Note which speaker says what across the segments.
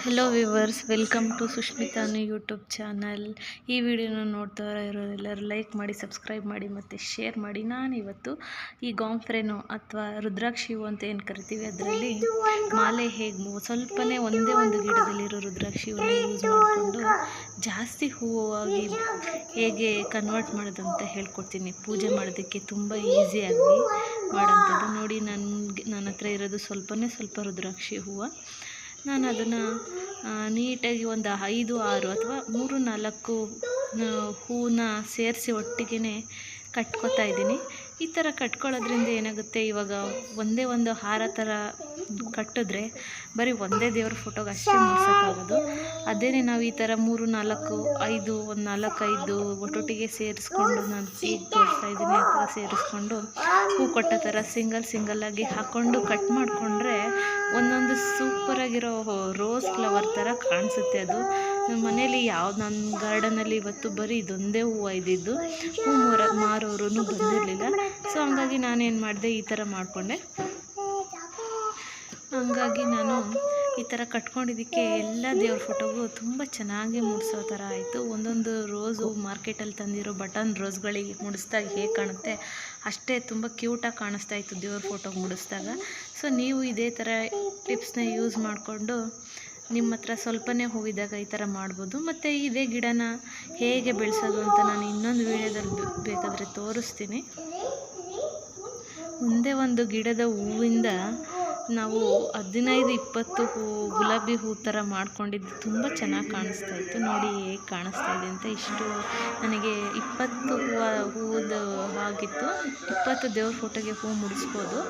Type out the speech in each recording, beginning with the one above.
Speaker 1: Hello viewers, welcome to ಸುಷ್ಮಿತಾನು YouTube channel. ಈ ವಿಡಿಯೋನ ನೋಡ್ತಾ ಇರೋರೆಲ್ಲರೂ ಲೈಕ್ ಮಾಡಿ, ಸಬ್ಸ್ಕ್ರೈಬ್ ಮಾಡಿ ಮತ್ತು ಶೇರ್ ಮಾಡಿ. ನಾನಿವತ್ತು ಈ ಗಾಂಫ್ರೆನೋ ಅಥವಾ ರುದ್ರಾಕ್ಷಿ ಹೂವು ಅಂತ ಏನು ಕರಿತೀವಿ, ಅದರಲ್ಲಿ ಮಾಲೆ ಹೇಗೆ ಸ್ವಲ್ಪನೇ ಒಂದೇ ಒಂದು ಗಿಡದಲ್ಲಿರೋ ರುದ್ರಾಕ್ಷಿ ಹೂವನ್ನ ಯೂಸ್ ಮಾಡಿಕೊಂಡು ಜಾಸ್ತಿ ಹೂವಾಗಿ ಹೇಗೆ ಕನ್ವರ್ಟ್ ಮಾಡೋದಂತ ಹೇಳ್ಕೊಡ್ತೀನಿ. ಪೂಜೆ ಮಾಡೋದಕ್ಕೆ ತುಂಬ ಈಸಿಯಾಗಿ ಮಾಡೋಂಥದ್ದು. ನೋಡಿ, ನನ್ನ ಹತ್ರ ಇರೋದು ಸ್ವಲ್ಪ ರುದ್ರಾಕ್ಷಿ ಹೂವು. ನಾನು ಅದನ್ನು ನೀಟಾಗಿ ಒಂದು 5, 6 ಅಥವಾ 3, 4 ಹೂವನ್ನ ಸೇರಿಸಿ ಒಟ್ಟಿಗೆ ಕಟ್ಕೊತಾ ಇದ್ದೀನಿ. ಈ ಥರ ಕಟ್ಕೊಳ್ಳೋದ್ರಿಂದ ಏನಾಗುತ್ತೆ, ಇವಾಗ ಒಂದೇ ಒಂದು ಹಾರ ಥರ ಕಟ್ಟಿದ್ರೆ ಬರೀ ಒಂದೇ ದೇವ್ರ ಫೋಟೋಗೆ ಅಷ್ಟೇ ಮುಡ್ಸೋಕ್ಕಾಗೋದು. ಅದೇ ನಾವು ಈ ಥರ 3, 4, 5 ಒಂದು 4, 5 ಒಟ್ಟೊಟ್ಟಿಗೆ ಸೇರಿಸ್ಕೊಂಡು, ನಾನು ಈಗ ತೋರಿಸ್ತಾ ಇದ್ದೀನಿ ಆ ಥರ ಸೇರಿಸ್ಕೊಂಡು ಹೂ ಕೊಟ್ಟ ಥರ ಸಿಂಗಲ್ಲಾಗಿ ಹಾಕ್ಕೊಂಡು ಕಟ್ ಮಾಡಿಕೊಂಡ್ರೆ ಒಂದೊಂದು ಸೂಪರಾಗಿರೋ ರೋಸ್ ಫ್ಲವರ್ ಥರ ಕಾಣಿಸುತ್ತೆ. ಅದು ನಮ್ಮ ಮನೇಲಿ ನನ್ನ ಗಾರ್ಡನಲ್ಲಿ ಇವತ್ತು ಬರೀ ಇದೊಂದೇ ಹೂವು ಇದ್ದಿದ್ದು. ಹೂ ಮಾರೋರು ಬಂದಿರಲಿಲ್ಲ. ಸೊ ಹಂಗಾಗಿ ನಾನೇನು ಮಾಡಿದೆ, ಈ ಥರ ಮಾಡಿಕೊಂಡೆ. ಹಂಗಾಗಿ ನಾನು ಈ ಥರ ಕಟ್ಕೊಂಡಿದ್ದಕ್ಕೆ ಎಲ್ಲ ದೇವ್ರ ಫೋಟೋಗೂ ತುಂಬ ಚೆನ್ನಾಗಿ ಮುಡಿಸೋ ಥರ ಆಯಿತು. ಒಂದೊಂದು ರೋಸು ಮಾರ್ಕೆಟಲ್ಲಿ ತಂದಿರೋ ಬಟನ್ ರೋಸ್ಗಳಿಗೆ ಮುಡಿಸ್ದಾಗ ಹೇಗೆ ಕಾಣುತ್ತೆ ಅಷ್ಟೇ ತುಂಬ ಕ್ಯೂಟಾಗಿ ಕಾಣಿಸ್ತಾ ಇತ್ತು ದೇವ್ರ ಫೋಟೋಗೆ ಮುಡಿಸ್ದಾಗ. ಸೊ ನೀವು ಇದೇ ಥರ ಟಿಪ್ಸ್ನ ಯೂಸ್ ಮಾಡಿಕೊಂಡು ನಿಮ್ಮ ಹತ್ರ ಸ್ವಲ್ಪನೇ ಹೂವಿದ್ದಾಗ ಈ ಥರ ಮಾಡ್ಬೋದು. ಮತ್ತು ಇದೇ ಗಿಡನ ಹೇಗೆ ಬೆಳೆಸೋದು ಅಂತ ನಾನು ಇನ್ನೊಂದು ವೀಡಿಯೋದಲ್ಲಿ ಬೇಕಾದರೆ ತೋರಿಸ್ತೀನಿ. ಒಂದೇ ಒಂದು ಗಿಡದ ಹೂವಿಂದ ನಾವು 15-20 ಗುಲಾಬಿ ಹೂ ಥರ ಮಾಡ್ಕೊಂಡಿದ್ದು ತುಂಬ ಚೆನ್ನಾಗಿ ಕಾಣಿಸ್ತಾ ಇತ್ತು. ನೋಡಿ ಹೇಗೆ ಕಾಣಿಸ್ತಾ ಇದೆ ಅಂತ. ಇಷ್ಟು ನನಗೆ 20 ಹೂವುದು ಆಗಿತ್ತು. 20 ದೇವ್ರ ಫೋಟೋಗೆ ಹೂ ಮುಡಿಸ್ಬೋದು.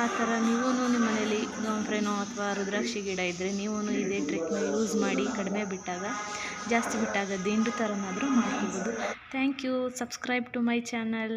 Speaker 1: ಆ ಥರ ನೀವು ನಿಮ್ಮ ಮನೇಲಿ ಗಾಂಫ್ರೆನೋ ಅಥವಾ ರುದ್ರಾಕ್ಷಿ ಗಿಡ ಇದ್ದರೆ ನೀವು ಇದೇ ಟ್ರಿಕ್ನ ಯೂಸ್ ಮಾಡಿ. ಕಡಿಮೆ ಬಿಟ್ಟಾಗ, ಜಾಸ್ತಿ ಬಿಟ್ಟಾಗ ದಿಂಡು ಥರನಾದರೂ ಮಾಡ್ಕೋಬೋದು. Thank you. Subscribe to my channel.